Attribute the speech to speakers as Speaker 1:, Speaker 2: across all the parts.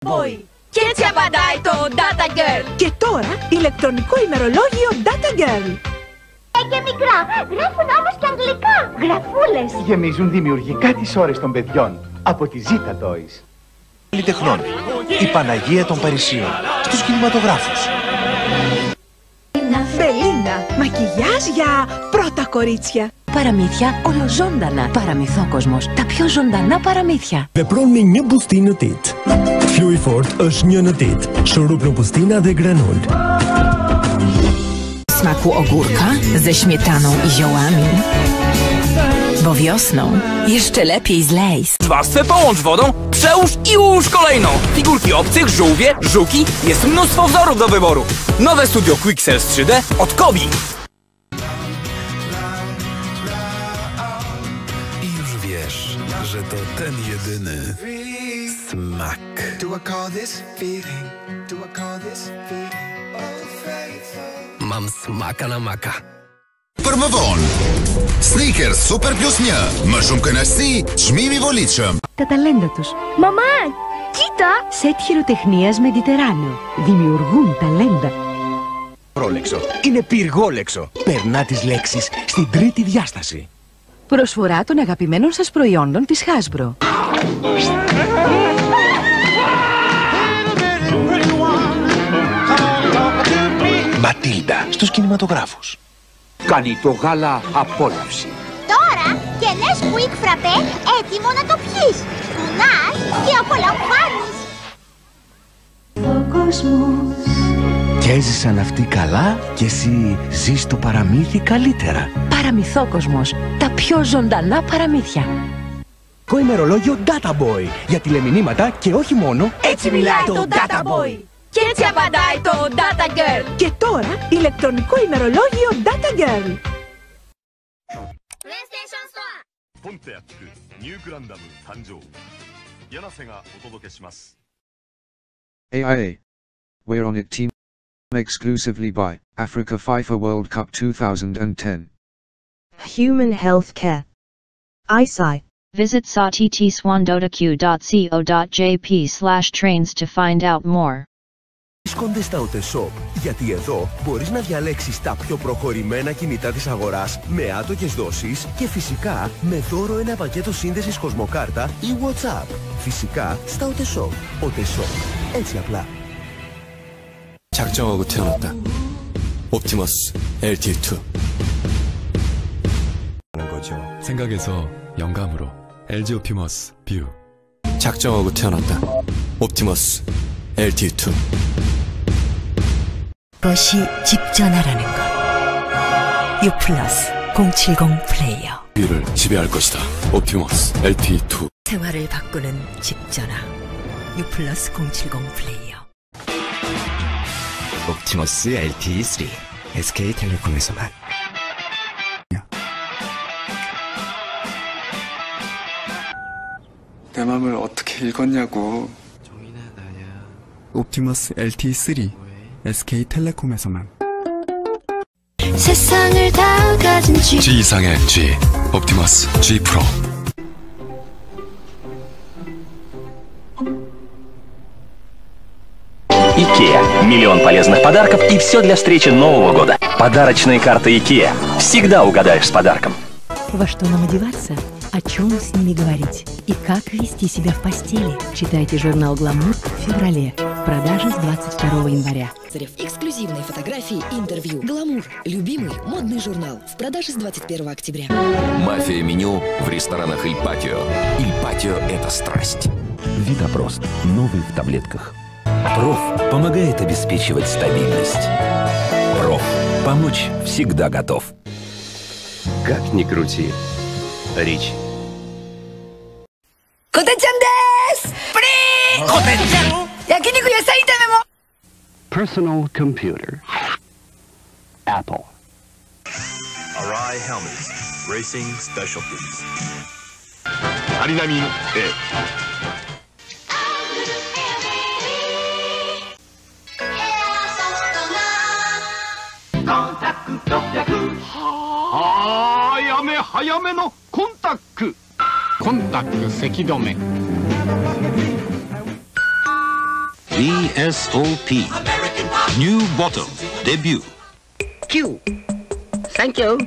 Speaker 1: Boy. Και έτσι απαντάει το Data Girl.
Speaker 2: Και τώρα ηλεκτρονικό ημερολόγιο Data Girl.
Speaker 3: Και μικρά, γράφουν όμως και αγγλικά. Γραφούλες.
Speaker 4: Γεμίζουν δημιουργικά τις ώρες των παιδιών από τη Zeta Toys.
Speaker 5: Καλλιτεχνών. Η Παναγία των Παρισίων. Στους κινηματογράφους.
Speaker 2: Μπελίνα, μακιγιάζ για πρώτα κορίτσια.
Speaker 6: Παραμύθια ολοζώντανα. Παραμυθόκοσμος. Τα πιο ζωντανά παραμύθια.
Speaker 7: Veproni një bustinë në tit. Fluj fort është një në tit. Shurup në bustina dhe granold.
Speaker 6: Smaku ogórka ze śmietaną i ziołami. Bo wiosną jeszcze lepiej z Lay's.
Speaker 8: Warstwę połącz wodą, przełóż i ułóż kolejną. Figurki obcych, żółwie, żuki. Jest mnóstwo wzorów do wyboru. Nowe Studio Quixels 3D od Kobi.
Speaker 9: I już wiesz, że to ten jedyny smak. Mam smaka na maka.
Speaker 10: Për më vonë, Snickers Super Plus 1, më shumë kënaqësi, çmimi i volitshëm.
Speaker 6: Τα ταλέντα τους.
Speaker 3: Μαμά, κοίτα.
Speaker 6: Σετ χειροτεχνίας Mediterráneo. Δημιουργούν ταλέντα.
Speaker 5: Πρόλεξο. Είναι πυργόλεξο. Περνά τις λέξεις στην τρίτη διάσταση.
Speaker 6: Προσφορά των αγαπημένων σας προϊόντων της Hasbro.
Speaker 5: Ματίλντα στους κινηματογράφους.
Speaker 4: Κάνει το γάλα απόλαυση.
Speaker 3: Τώρα και Nesquik φραπέ έτοιμο να το πιείς. Κουνάς και απολαμβάνεις. Ο κόσμος.
Speaker 5: Και έζησαν αυτοί καλά και εσύ ζεις το παραμύθι καλύτερα.
Speaker 6: Παραμυθόκοσμος. Τα πιο ζωντανά παραμύθια.
Speaker 5: Το ημερολόγιο Data Boy για τηλεμηνύματα και όχι μόνο.
Speaker 1: Έτσι μιλάει το Data Boy. Και έτσι απαντάει το Data Girl.
Speaker 2: Και τώρα ηλεκτρονικό ημερολόγιο Data Girl.
Speaker 11: AIA. We're on it team. Exclusively by Africa FIFA World Cup 2010.
Speaker 12: Human Health Care. ISI.
Speaker 13: Visit satitswandotaku.co.jp/trains to find out more.
Speaker 14: Βρίσκονται στα OTShop, γιατί εδώ μπορείς να διαλέξεις τα πιο προχωρημένα κινητά της αγοράς με άτοκες δόσεις και φυσικά με δώρο ένα πακέτο σύνδεσης Κοσμοκάρτα ή WhatsApp. Φυσικά στα OTShop. OTShop. Έτσι απλά.
Speaker 9: 작정하고 태어났다. 옵티머스 LT2. 하는 거죠. 생각에서 영감으로 LG 옵티머스 뷰. 작정하고 태어났다. 옵티머스 LT2.
Speaker 6: 그것이 집전화라는 것. U+ 070 플레이어.
Speaker 9: 뷰를 지배할 것이다. 옵티머스 LT2.
Speaker 6: 생활을 바꾸는 집전화. U+ 070 플레이어.
Speaker 15: 옵티머스 LTE3 SK텔레콤에서만.
Speaker 16: 내 맘을 어떻게 읽었냐고. 옵티머스 LTE3 SK텔레콤에서만.
Speaker 3: 세상을 다 가진 G.
Speaker 9: G 이상의 G. 옵티머스 G 프로.
Speaker 17: IKEA. Миллион полезных подарков и все для встречи Нового года. Подарочные карты IKEA. Всегда угадаешь с подарком.
Speaker 6: Во что нам одеваться? О чем с ними говорить? И как вести себя в постели? Читайте журнал «Гламур» в феврале. В продаже с 22 января.
Speaker 18: Эксклюзивные фотографии и интервью. «Гламур» – любимый модный журнал. В продаже с 21 октября.
Speaker 19: Мафия меню в ресторанах «Иль Патио». «Иль Патио» – это страсть.
Speaker 20: Витапрост. Новый в таблетках. Проф помогает обеспечивать стабильность. Проф. Помочь всегда готов.
Speaker 17: Как ни крути. Рич.
Speaker 1: Котечан дес! При! Котечан! Якинику ясай итэмэ мо!
Speaker 3: Personal computer. Apple.
Speaker 6: Arai Helmets. Racing Specialties. Arinamin A.
Speaker 13: 早めのコンタック。コンタック咳止め。
Speaker 20: VSOP New Bottle Debut
Speaker 1: Q Thank you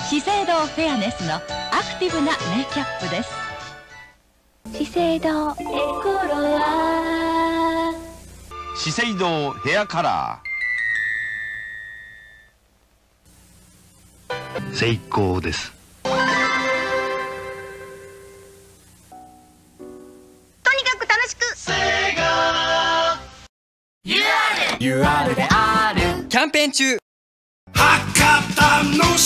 Speaker 21: 資生堂フェアネスのアクティブなメイキャップです。
Speaker 3: 資生堂エコロア
Speaker 22: 資生堂ヘアカラーセイコーです。
Speaker 3: とにかく楽しく
Speaker 8: UR であるキャンペーン中。
Speaker 23: 博多の塩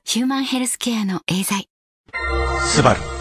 Speaker 6: ヒューマンヘルスケアのエーザイ。
Speaker 4: スバル